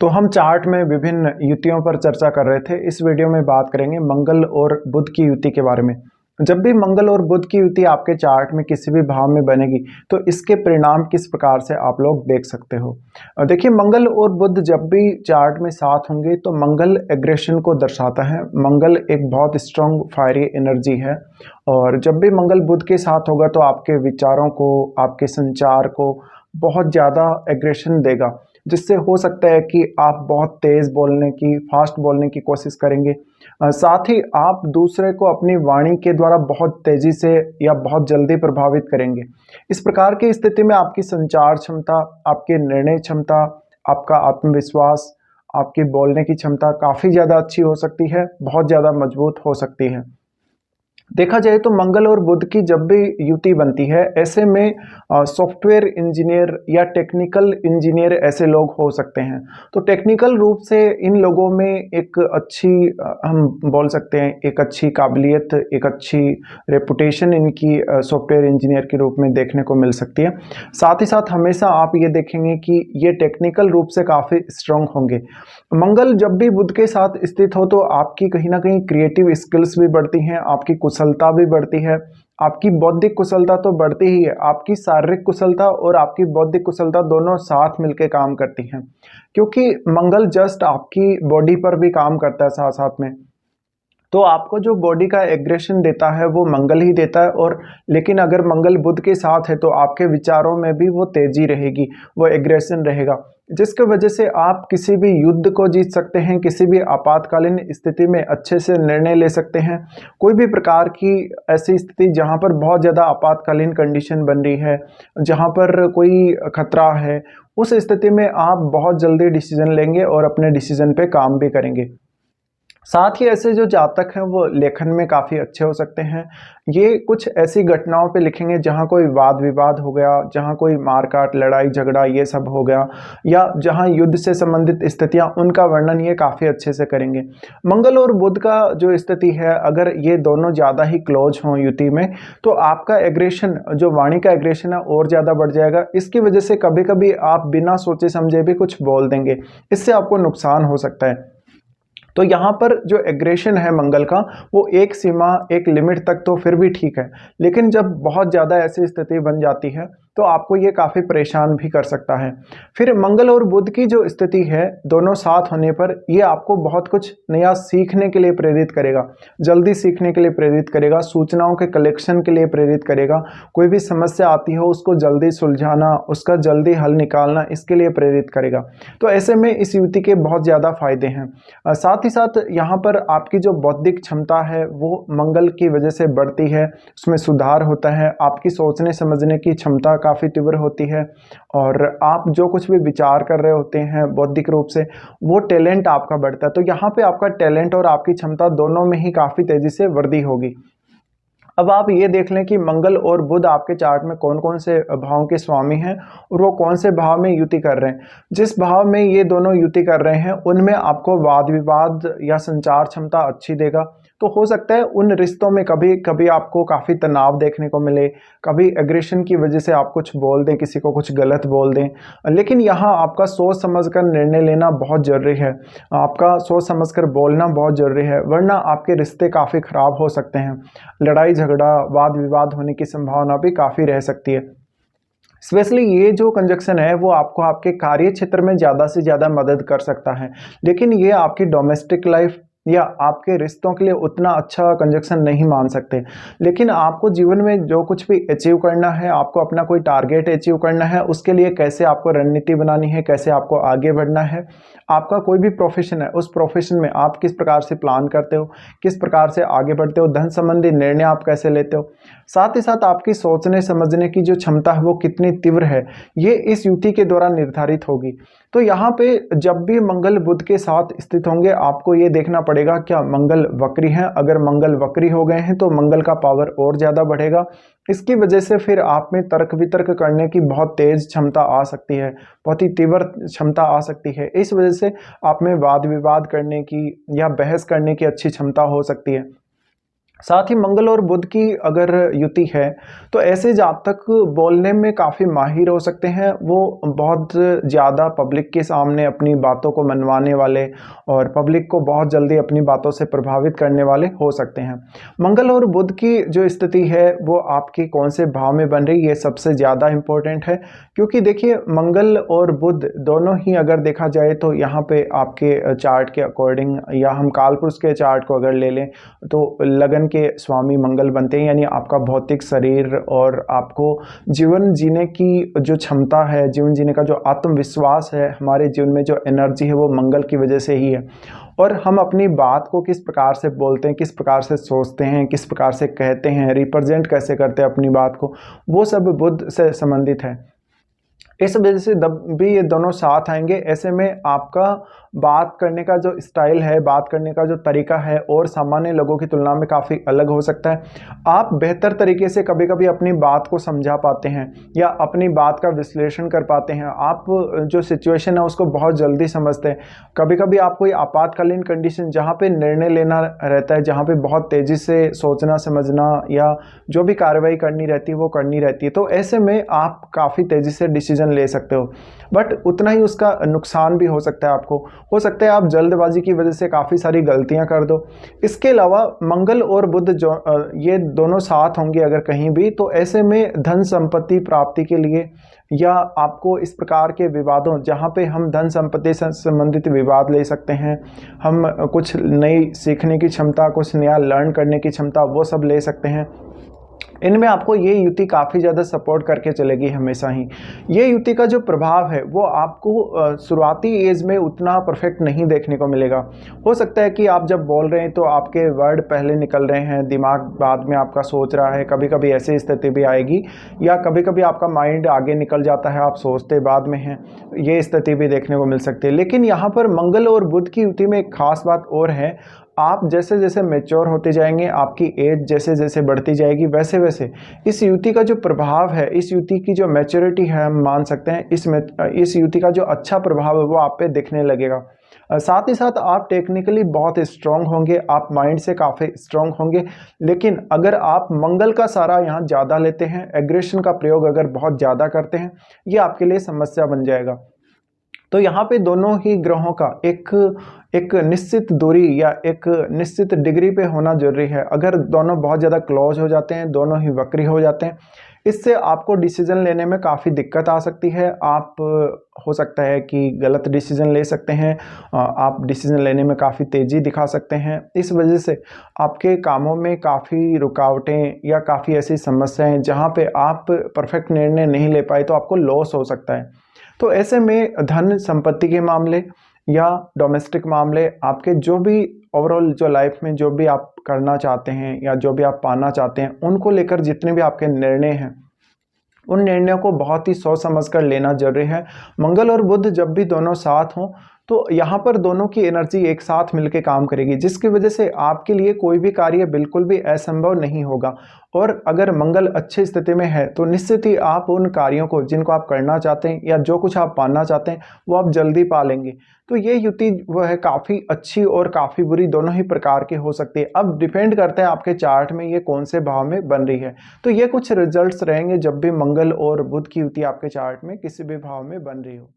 तो हम चार्ट में विभिन्न युतियों पर चर्चा कर रहे थे। इस वीडियो में बात करेंगे मंगल और बुध की युति के बारे में। जब भी मंगल और बुध की युति आपके चार्ट में किसी भी भाव में बनेगी तो इसके परिणाम किस प्रकार से आप लोग देख सकते हो। देखिए, मंगल और बुध जब भी चार्ट में साथ होंगे तो मंगल एग्रेशन को दर्शाता है। मंगल एक बहुत स्ट्रॉन्ग फायरी एनर्जी है और जब भी मंगल बुध के साथ होगा तो आपके विचारों को, आपके संचार को बहुत ज़्यादा एग्रेशन देगा, जिससे हो सकता है कि आप बहुत तेज़ बोलने की, फास्ट बोलने की कोशिश करेंगे। साथ ही आप दूसरे को अपनी वाणी के द्वारा बहुत तेज़ी से या बहुत जल्दी प्रभावित करेंगे। इस प्रकार की स्थिति में आपकी संचार क्षमता, आपकी निर्णय क्षमता, आपका आत्मविश्वास, आपकी बोलने की क्षमता काफ़ी ज़्यादा अच्छी हो सकती है, बहुत ज़्यादा मजबूत हो सकती है। देखा जाए तो मंगल और बुध की जब भी युति बनती है, ऐसे में सॉफ्टवेयर इंजीनियर या टेक्निकल इंजीनियर ऐसे लोग हो सकते हैं। तो टेक्निकल रूप से इन लोगों में एक अच्छी हम बोल सकते हैं एक अच्छी काबिलियत, एक अच्छी रेपुटेशन इनकी सॉफ्टवेयर इंजीनियर के रूप में देखने को मिल सकती है। साथ ही साथ हमेशा आप ये देखेंगे कि ये टेक्निकल रूप से काफ़ी स्ट्रॉन्ग होंगे। मंगल जब भी बुध के साथ स्थित हो तो आपकी कहीं ना कहीं क्रिएटिव स्किल्स भी बढ़ती हैं, आपकी कुशलता भी बढ़ती है, आपकी बौद्धिक कुशलता तो बढ़ती ही है, आपकी शारीरिक कुशलता और आपकी बौद्धिक कुशलता दोनों साथ मिलकर काम करती हैं, क्योंकि मंगल जस्ट आपकी बॉडी पर भी काम करता है साथ साथ में। तो आपको जो बॉडी का एग्रेशन देता है वो मंगल ही देता है। और लेकिन अगर मंगल बुध के साथ है तो आपके विचारों में भी वो तेजी रहेगी, वो एग्रेशन रहेगा, जिसके वजह से आप किसी भी युद्ध को जीत सकते हैं, किसी भी आपातकालीन स्थिति में अच्छे से निर्णय ले सकते हैं। कोई भी प्रकार की ऐसी स्थिति जहां पर बहुत ज़्यादा आपातकालीन कंडीशन बन रही है, जहां पर कोई खतरा है, उस स्थिति में आप बहुत जल्दी डिसीजन लेंगे और अपने डिसीजन पे काम भी करेंगे। साथ ही ऐसे जो जातक हैं वो लेखन में काफ़ी अच्छे हो सकते हैं। ये कुछ ऐसी घटनाओं पे लिखेंगे जहाँ कोई वाद विवाद हो गया, जहाँ कोई मारकाट, लड़ाई झगड़ा ये सब हो गया, या जहाँ युद्ध से संबंधित स्थितियाँ, उनका वर्णन ये काफ़ी अच्छे से करेंगे। मंगल और बुध का जो स्थिति है, अगर ये दोनों ज़्यादा ही क्लोज हों युति में तो आपका एग्रेशन, जो वाणी का एग्रेशन है, और ज़्यादा बढ़ जाएगा। इसकी वजह से कभी कभी आप बिना सोचे समझे भी कुछ बोल देंगे, इससे आपको नुकसान हो सकता है। तो यहाँ पर जो एग्रेशन है मंगल का, वो एक सीमा, एक लिमिट तक तो फिर भी ठीक है, लेकिन जब बहुत ज़्यादा ऐसी स्थिति बन जाती है तो आपको ये काफ़ी परेशान भी कर सकता है। फिर मंगल और बुध की जो स्थिति है, दोनों साथ होने पर ये आपको बहुत कुछ नया सीखने के लिए प्रेरित करेगा, जल्दी सीखने के लिए प्रेरित करेगा, सूचनाओं के कलेक्शन के लिए प्रेरित करेगा। कोई भी समस्या आती हो उसको जल्दी सुलझाना, उसका जल्दी हल निकालना, इसके लिए प्रेरित करेगा। तो ऐसे में इस युति के बहुत ज़्यादा फायदे हैं। साथ ही साथ यहाँ पर आपकी जो बौद्धिक क्षमता है वो मंगल की वजह से बढ़ती है, उसमें सुधार होता है, आपकी सोचने समझने की क्षमता काफ़ी तीव्र होती है, और आप जो कुछ भी विचार कर रहे होते हैं बौद्धिक रूप से, वो टैलेंट आपका बढ़ता है। तो यहाँ पे आपका टैलेंट और आपकी क्षमता दोनों में ही काफ़ी तेज़ी से वृद्धि होगी। अब आप ये देख लें कि मंगल और बुध आपके चार्ट में कौन कौन से भावों के स्वामी हैं और वो कौन से भाव में युति कर रहे हैं। जिस भाव में ये दोनों युति कर रहे हैं उनमें आपको वाद विवाद या संचार क्षमता अच्छी देगा। तो हो सकता है उन रिश्तों में कभी कभी आपको काफ़ी तनाव देखने को मिले, कभी एग्रेशन की वजह से आप कुछ बोल दें, किसी को कुछ गलत बोल दें, लेकिन यहाँ आपका सोच समझकर निर्णय लेना बहुत ज़रूरी है, आपका सोच समझकर बोलना बहुत ज़रूरी है, वरना आपके रिश्ते काफ़ी ख़राब हो सकते हैं। लड़ाई झगड़ा, वाद विवाद होने की संभावना भी काफ़ी रह सकती है। स्पेशली ये जो कंजक्शन है वो आपको आपके कार्य क्षेत्र में ज़्यादा से ज़्यादा मदद कर सकता है, लेकिन ये आपकी डोमेस्टिक लाइफ या आपके रिश्तों के लिए उतना अच्छा कंजक्शन नहीं मान सकते। लेकिन आपको जीवन में जो कुछ भी अचीव करना है, आपको अपना कोई टारगेट अचीव करना है, उसके लिए कैसे आपको रणनीति बनानी है, कैसे आपको आगे बढ़ना है, आपका कोई भी प्रोफेशन है उस प्रोफेशन में आप किस प्रकार से प्लान करते हो, किस प्रकार से आगे बढ़ते हो, धन संबंधी निर्णय आप कैसे लेते हो, साथ ही साथ आपकी सोचने समझने की जो क्षमता है वो कितनी तीव्र है, ये इस युति के द्वारा निर्धारित होगी। तो यहाँ पे जब भी मंगल बुध के साथ स्थित होंगे आपको ये देखना पड़ेगा क्या मंगल वक्री हैं। अगर मंगल वक्री हो गए हैं तो मंगल का पावर और ज़्यादा बढ़ेगा। इसकी वजह से फिर आप में तर्क वितर्क करने की बहुत तेज़ क्षमता आ सकती है, बहुत ही तीव्र क्षमता आ सकती है। इस वजह से आप में वाद विवाद करने की या बहस करने की अच्छी क्षमता हो सकती है। साथ ही मंगल और बुध की अगर युति है तो ऐसे जातक बोलने में काफ़ी माहिर हो सकते हैं। वो बहुत ज़्यादा पब्लिक के सामने अपनी बातों को मनवाने वाले और पब्लिक को बहुत जल्दी अपनी बातों से प्रभावित करने वाले हो सकते हैं। मंगल और बुध की जो स्थिति है वो आपकी कौन से भाव में बन रही है, ये सबसे ज़्यादा इम्पोर्टेंट है। क्योंकि देखिए मंगल और बुध दोनों ही अगर देखा जाए तो यहाँ पे आपके चार्ट के अकॉर्डिंग, या हम कालपुरुष के चार्ट को अगर ले लें तो लगन के स्वामी मंगल बनते हैं। यानी आपका भौतिक शरीर और आपको जीवन जीने की जो क्षमता है, जीवन जीने का जो आत्मविश्वास है, हमारे जीवन में जो एनर्जी है वो मंगल की वजह से ही है। और हम अपनी बात को किस प्रकार से बोलते हैं, किस प्रकार से सोचते हैं, किस प्रकार से कहते हैं, रिप्रेजेंट कैसे करते हैं अपनी बात को, वो सब बुध से संबंधित है। इस वजह से जब भी ये दोनों साथ आएंगे, ऐसे में आपका बात करने का जो स्टाइल है, बात करने का जो तरीका है और सामान्य लोगों की तुलना में काफ़ी अलग हो सकता है। आप बेहतर तरीके से कभी कभी अपनी बात को समझा पाते हैं या अपनी बात का विश्लेषण कर पाते हैं। आप जो सिचुएशन है उसको बहुत जल्दी समझते हैं। कभी कभी आप कोई आपातकालीन कंडीशन जहाँ पे निर्णय लेना रहता है, जहाँ पे बहुत तेज़ी से सोचना समझना या जो भी कार्रवाई करनी रहती है वो करनी रहती है, तो ऐसे में आप काफ़ी तेज़ी से डिसीजन ले सकते हो। बट उतना ही उसका नुकसान भी हो सकता है आपको। हो सकता है आप जल्दबाजी की वजह से काफ़ी सारी गलतियां कर दो। इसके अलावा मंगल और बुध जो ये दोनों साथ होंगे अगर कहीं भी, तो ऐसे में धन संपत्ति प्राप्ति के लिए या आपको इस प्रकार के विवादों, जहाँ पे हम धन संपत्ति से संबंधित विवाद ले सकते हैं, हम कुछ नई सीखने की क्षमता, कुछ नया लर्न करने की क्षमता, वो सब ले सकते हैं। इनमें आपको ये युति काफ़ी ज़्यादा सपोर्ट करके चलेगी हमेशा ही। ये युति का जो प्रभाव है वो आपको शुरुआती एज में उतना परफेक्ट नहीं देखने को मिलेगा। हो सकता है कि आप जब बोल रहे हैं तो आपके वर्ड पहले निकल रहे हैं, दिमाग बाद में आपका सोच रहा है, कभी कभी ऐसी स्थिति भी आएगी, या कभी कभी आपका माइंड आगे निकल जाता है, आप सोचते बाद में हैं, ये स्थिति भी देखने को मिल सकती है। लेकिन यहाँ पर मंगल और बुध की युति में एक खास बात और है, आप जैसे जैसे मैच्योर होते जाएंगे, आपकी एज जैसे जैसे बढ़ती जाएगी, वैसे वैसे इस युति का जो प्रभाव है, इस युति की जो मैच्योरिटी है, हम मान सकते हैं इस युति का जो अच्छा प्रभाव है वो आप पे दिखने लगेगा। साथ ही साथ आप टेक्निकली बहुत स्ट्रांग होंगे, आप माइंड से काफ़ी स्ट्रांग होंगे। लेकिन अगर आप मंगल का सारा यहाँ ज़्यादा लेते हैं, एग्रेशन का प्रयोग अगर बहुत ज़्यादा करते हैं, ये आपके लिए समस्या बन जाएगा। तो यहाँ पे दोनों ही ग्रहों का एक निश्चित दूरी या एक निश्चित डिग्री पे होना जरूरी है। अगर दोनों बहुत ज़्यादा क्लोज हो जाते हैं, दोनों ही वक्री हो जाते हैं, इससे आपको डिसीजन लेने में काफ़ी दिक्कत आ सकती है। आप हो सकता है कि गलत डिसीजन ले सकते हैं, आप डिसीजन लेने में काफ़ी तेज़ी दिखा सकते हैं। इस वजह से आपके कामों में काफ़ी रुकावटें या काफ़ी ऐसी समस्याएं जहाँ पे आप परफेक्ट निर्णय नहीं ले पाए तो आपको लॉस हो सकता है। तो ऐसे में धन संपत्ति के मामले या डोमेस्टिक मामले, आपके जो भी ओवरऑल जो लाइफ में जो भी आप करना चाहते हैं या जो भी आप पाना चाहते हैं, उनको लेकर जितने भी आपके निर्णय हैं, उन निर्णयों को बहुत ही सोच समझ कर लेना जरूरी है। मंगल और बुध जब भी दोनों साथ हों तो यहाँ पर दोनों की एनर्जी एक साथ मिलकर काम करेगी, जिसकी वजह से आपके लिए कोई भी कार्य बिल्कुल भी असंभव नहीं होगा। और अगर मंगल अच्छी स्थिति में है तो निश्चित ही आप उन कार्यों को जिनको आप करना चाहते हैं या जो कुछ आप पाना चाहते हैं वो आप जल्दी पा लेंगे। तो ये युति वो है काफ़ी अच्छी और काफ़ी बुरी दोनों ही प्रकार की हो सकती है। अब डिपेंड करता है आपके चार्ट में ये कौन से भाव में बन रही है। तो ये कुछ रिजल्ट्स रहेंगे जब भी मंगल और बुध की युति आपके चार्ट में किसी भी भाव में बन रही हो।